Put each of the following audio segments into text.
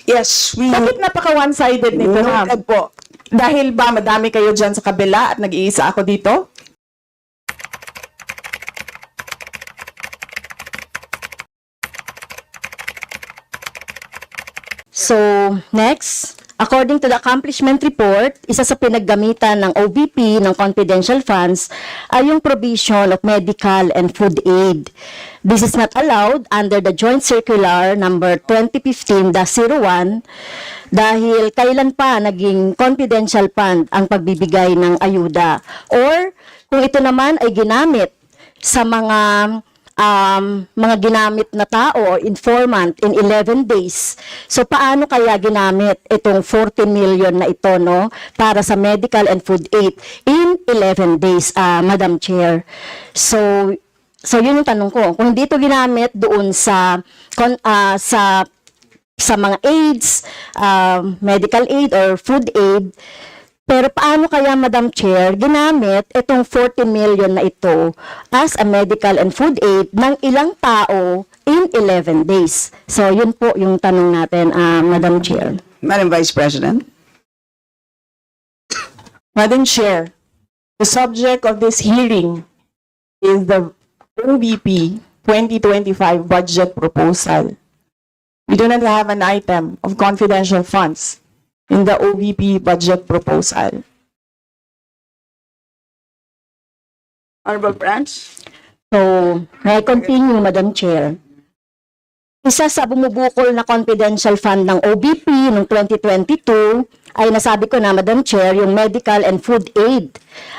Yes, we Bakit napaka one-sided nito, ma'am? noted po. Dahil ba madami kayo dyan sa kabila at nag-iisa ako dito? So, next, according to the accomplishment report, isa sa pinaggamitan ng OVP ng confidential funds ay yung provision of medical and food aid. This is not allowed under the Joint Circular number 2015-01 dahil kailan pa naging confidential fund ang pagbibigay ng ayuda. Or kung ito naman ay ginamit sa mga ginamit na tao or informant in 11 days. So, paano kaya ginamit itong 40 million na ito, no, para sa medical and food aid in 11 days, Madam Chair? So yun yung tanong ko. Kung hindi ito ginamit doon sa mga aids, medical aid or food aid, pero paano kaya, Madam Chair, ginamit itong 40 million na ito as a medical and food aid ng ilang tao in 11 days? So, yun po yung tanong natin, Madam Chair. Madam Vice President. Madam Chair, the subject of this hearing is the OVP 2025 budget proposal. We do not have an item of confidential funds in the OVP budget proposal. Honorable Branch. So, may I continue, Madam Chair? Isa sa bumubukol na confidential fund ng OBP noong 2022 ay nasabi ko na, Madam Chair, yung medical and food aid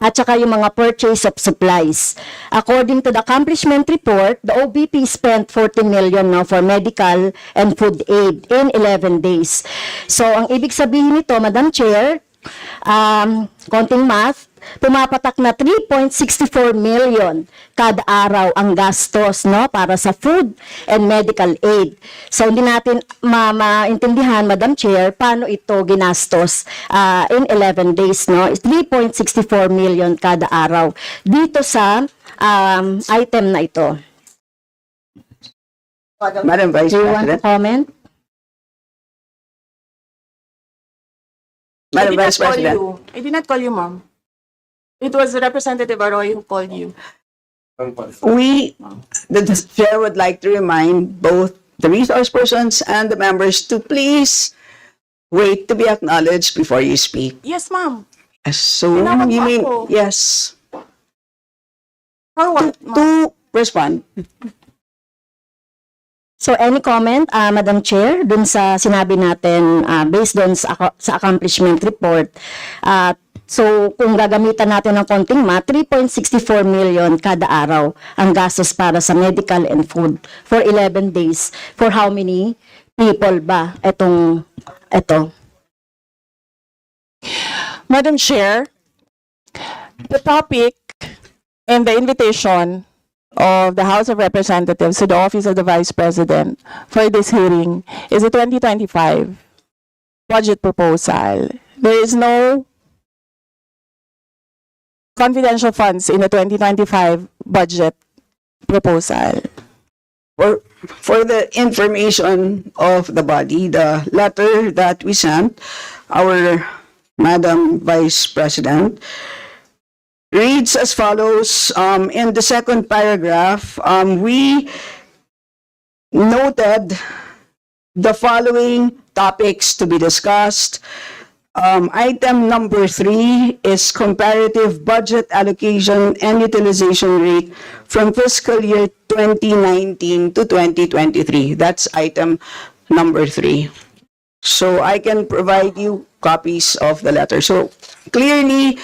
at saka yung mga purchase of supplies. According to the accomplishment report, the OBP spent 40 million now for medical and food aid in 11 days. So, ang ibig sabihin nito, Madam Chair, konting math, pumapatak na 3.64 million kada araw ang gastos, no, para sa food and medical aid. So hindi natin maintindihan, Madam Chair, paano ito ginastos in 11 days, no? 3.64 million kada araw dito sa item na ito. Madam Vice Do you want to President. comment? Madam Vice President. I did not call you, ma'am. It was Representative Arroyo who called you. The chair would like to remind both the resource persons and the members to please wait to be acknowledged before you speak. Yes, ma'am. So, Tinawag you mo mean, ako. yes, For what, ma'am? to respond. So, any comment, Madam Chair, dun sa sinabi natin based dun sa accomplishment report? So, kung gagamitan natin ng konting math, 3.64 million kada araw ang gastos para sa medical and food for 11 days. For how many people ba ito? Madam Chair, the topic and the invitation of the House of Representatives to the Office of the Vice President for this hearing is the 2025 budget proposal. There is no confidential funds in the 2025 budget proposal. For the information of the body, the letter that we sent, our Madam Vice President, reads as follows. In the second paragraph, we noted the following topics to be discussed. Item number 3 is comparative budget allocation and utilization rate from fiscal year 2019 to 2023. That's item number 3. So I can provide you copies of the letter. So clearly,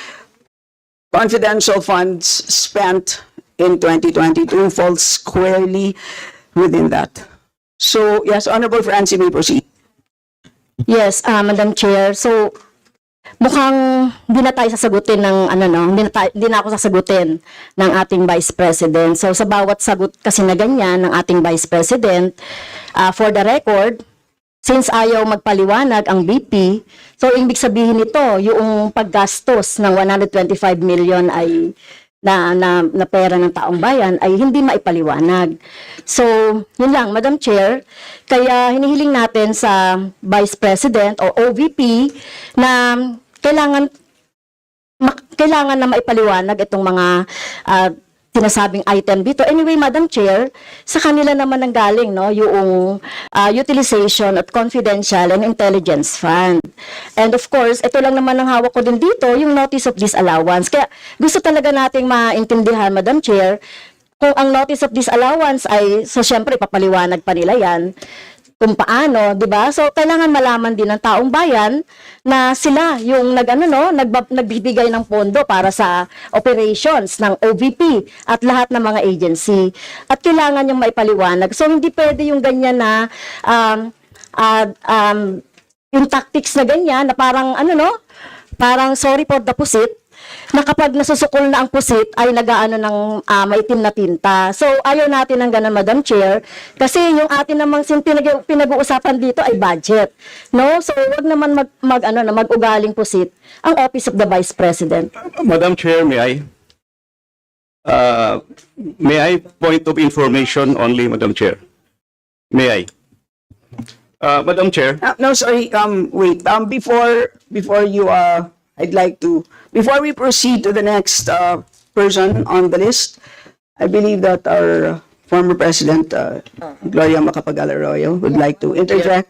confidential funds spent in 2022 falls squarely within that. So yes, Honorable Francie, may proceed. Yes, Madam Chair. So, mukhang hindi na tayo sasagutin ng hindi na ako sasagutin ng ating Vice President. So, sa bawat sagot kasi na ganyan ng ating Vice President, for the record, since ayaw magpaliwanag ang BP, so ibig sabihin nito, yung paggastos ng 125 million ay na pera ng taong bayan ay hindi maipaliwanag. So, yun lang, Madam Chair. Kaya hinihiling natin sa Vice President o OVP na kailangan na maipaliwanag itong mga sinasabing item dito. Anyway, Madam Chair, sa kanila naman nanggaling yung utilization at confidential and intelligence fund. And of course, ito lang naman ang hawak ko din dito, yung notice of disallowance. Kaya gusto talaga nating maintindihan, Madam Chair, kung ang notice of disallowance ay, so syempre, papaliwanag pa nila yan, kung paano, 'di ba? So kailangan malaman din ng taong bayan na sila yung nagbibigay ng pondo para sa operations ng OVP at lahat ng mga agency. At kailangan yung maipaliwanag. So hindi pwede yung ganyan na yung tactics na ganyan na parang parang sorry for the pusit, na kapag nasusukol na ang pusit ay nagaano ng maitim na tinta. So ayaw natin ng ganun, Madam Chair, kasi yung atin namang pinag-uusapan dito ay budget. No? So wag naman mag-ugaling pusit ang Office of the Vice President. Madam Chair, may I point of information only, Madam Chair? May I? Madam Chair, No, sorry, wait, before you, I'd like to, before we proceed to the next person on the list, I believe that our former President, Gloria Macapagal-Arroyo, would like to interject.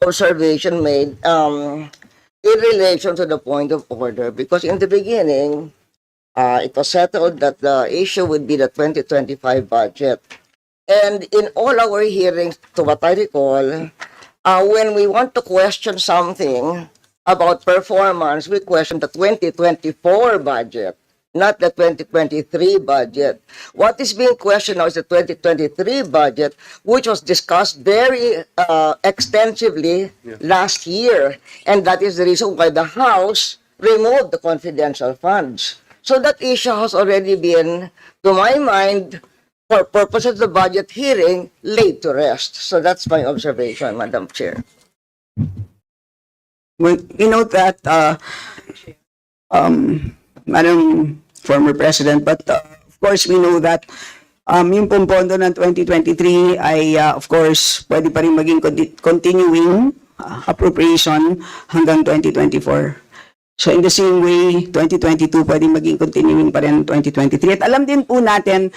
Observation made in relation to the point of order, because in the beginning, it was settled that the issue would be the 2025 budget. And in all our hearings, to what I recall, when we want to question something about performance, we question the 2024 budget, not the 2023 budget. What is being questioned now is the 2023 budget, which was discussed very extensively last year. And that is the reason why the House removed the confidential funds. So that issue has already been, to my mind, for purposes of the budget hearing, laid to rest. So that's my observation, Madam Chair. We note that, Madam former President, but of course we know that yung pompondo ng 2023 ay of course pwede pa rin maging continuing appropriation hanggang 2024. So in the same way, 2022 pwede maging continuing pa rin 2023. At alam din po natin,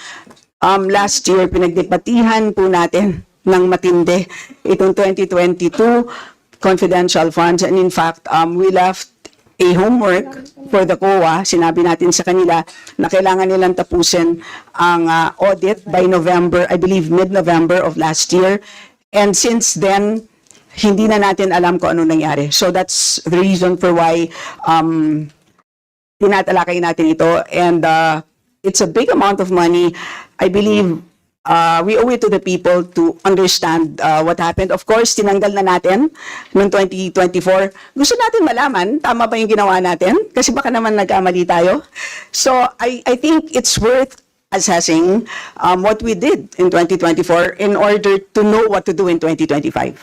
last year pinagdebatihan po natin ng matindi itong 2022 confidential funds, and in fact, we left a homework for the COA. Sinabi natin sa kanila na kailangan nilang tapusin ang audit by November, I believe mid-November of last year. And since then, hindi na natin alam kung ano nangyari. So that's the reason for why tinatalakay natin ito. And it's a big amount of money. I believe we owe it to the people to understand what happened. Of course, tinanggal na natin noong 2024. Gusto natin malaman, tama ba yung ginawa natin? Kasi baka naman nagkamali tayo. So, I think it's worth assessing what we did in 2024 in order to know what to do in 2025.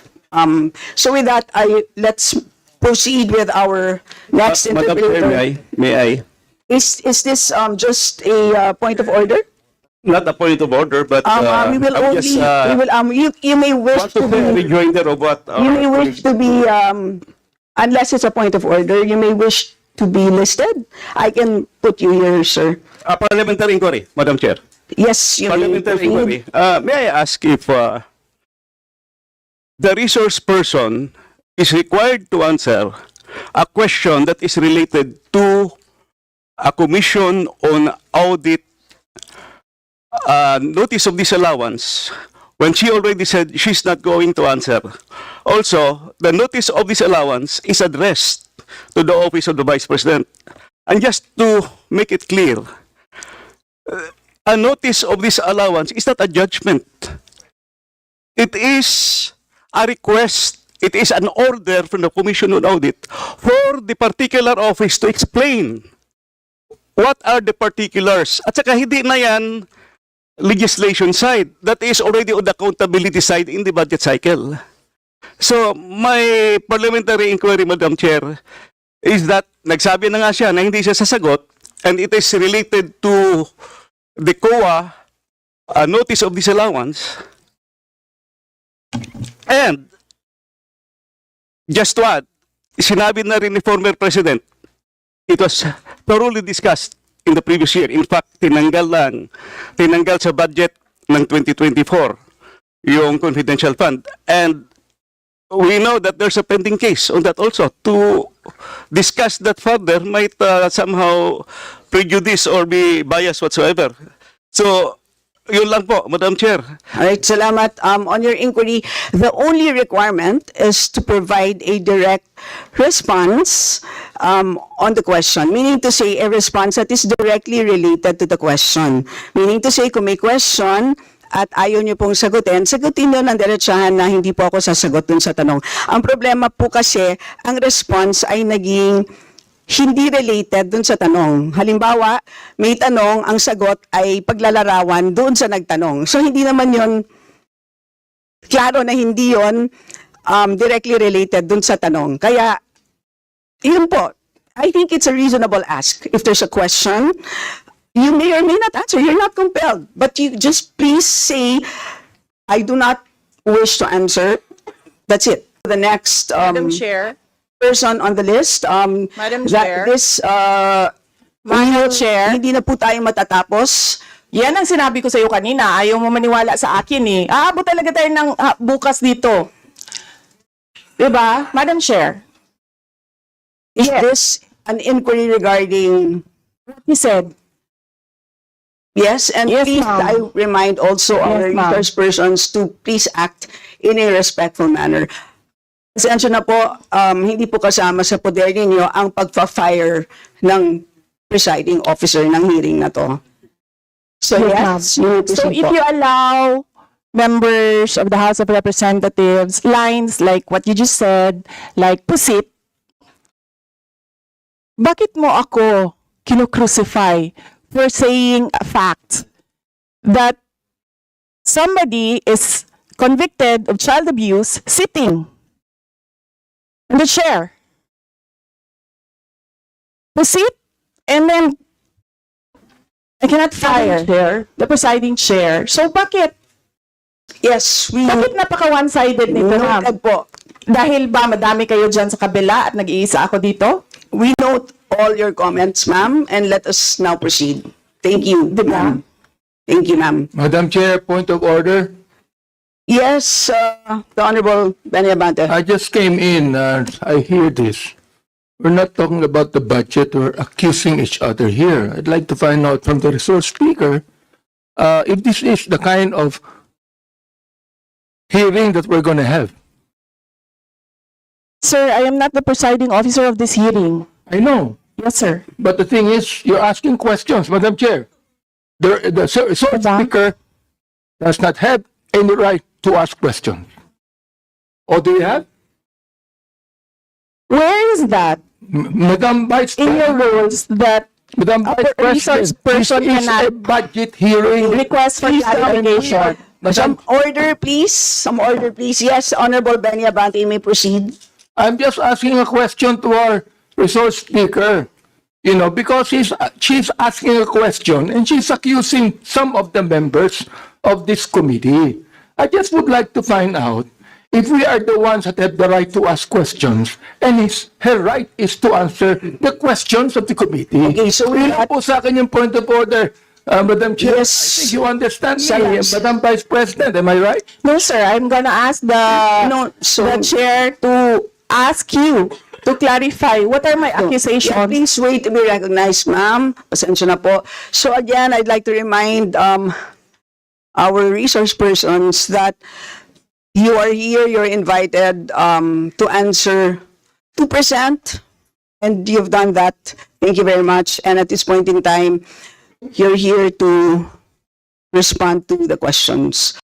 So with that, let's proceed with our next Madam Chair, interpreter. may I? Is this just a point of order? Not a point of order, but We will I'm only, just you may wish want to to be, rejoinder of what you may wish to be, unless it's a point of order, you may wish to be listed. I can put you here, sir. Parliamentary inquiry, Madam Chair. Yes, you may. Parliamentary inquiry. May I ask if the resource person is required to answer a question that is related to a commission on audit notice of disallowance when she already said she's not going to answer. Also, the notice of disallowance is addressed to the Office of the Vice President. And just to make it clear, a notice of disallowance is not a judgment. It is a request. It is an order from the Commission on Audit for the particular office to explain what are the particulars. At saka hindi na yan legislation side. That is already on the accountability side in the budget cycle. So, my parliamentary inquiry, Madam Chair, is that nagsabi na nga siya na hindi siya sasagot and it is related to the COA notice of disallowance. And just to add, sinabi na rin ni former President, it was thoroughly discussed in the previous year. In fact, tinanggal sa budget ng 2024 yung confidential fund. And we know that there's a pending case on that also. To discuss that further might somehow prejudice or be biased whatsoever. So, yun lang po, Madam Chair. All right, salamat. On your inquiry, the only requirement is to provide a direct response on the question. Meaning to say, a response that is directly related to the question. Meaning to say, kung may question at ayaw niyo pong sagutin niyo ng diretsahan na hindi po ako sasagot dun sa tanong. Ang problema po kasi, ang response ay naging hindi related dun sa tanong. Halimbawa, may tanong, ang sagot ay paglalarawan doon sa nagtanong. So, hindi naman yon klaro na hindi yon directly related dun sa tanong. Kaya, yun po, I think it's a reasonable ask. If there's a question, you may or may not answer. You're not compelled. But you just please say, I do not wish to answer. That's it. The next Madam Chair, person on the list. Madam Chair. Madam Chair. Hindi na po tayo matatapos. yan ang sinabi ko sa iyo kanina. Ayaw mo maniwala sa akin eh. Aabot talaga tayo ng bukas dito. Diba? Madam Chair, Is this an inquiry regarding... he said, Yes, and Yes, please, ma'am. I remind also our Yes, ma'am. resource persons to please act in a respectful manner. Pasensya na po, hindi po kasama sa poder ninyo ang pagpa-fire ng presiding officer ng hearing na to. So yes, you may so proceed if po. you allow members of the House of Representatives lines like what you just said, like pusit, bakit mo ako kinocrucify for saying a fact that somebody is convicted of child abuse sitting in the chair? Pusit, and then I cannot fire the presiding chair. So bakit? Yes, Bakit napaka one-sided nito, ma'am? noted po. Dahil ba madami kayo dyan sa kabila at nag-iisa ako dito? We note all your comments, ma'am, and let us now proceed. Thank you, ma'am. Thank you, ma'am. Madam Chair, point of order. Yes, the Honorable Benny Abante. I just came in and I hear this. We're not talking about the budget. We're accusing each other here. I'd like to find out from the resource speaker if this is the kind of hearing that we're going to have. Sir, I am not the presiding officer of this hearing. I know. Yes, sir. But the thing is, you're asking questions, Madam Chair. The resource speaker does not have any right to ask questions. Or do you have? Where is that Madam Vice in your President, rules that Madam Vice resource President, person this is a cannot budget hearing. request for clarification? Some order, please. Some order, please. Yes, Honorable Benny Abante, you may proceed. I'm just asking a question to our resource speaker, you know, because she's asking a question and she's accusing some of the members of this committee. I just would like to find out if we are the ones that have the right to ask questions and her right is to answer the questions of the committee. Okay, so we Yun lang po sa akin yung point of order, Madam Chair. Yes. I think you understand me, Yes. Madam Vice President, am I right? No, sir. I'm gonna ask No, so- the chair to ask you to clarify what are my Yeah, accusations. please wait to be recognized, ma'am. Pasensya na po. So again, I'd like to remind our resource persons that you are here, you're invited to answer 2%, and you've done that. Thank you very much. And at this point in time, you're here to respond to the questions.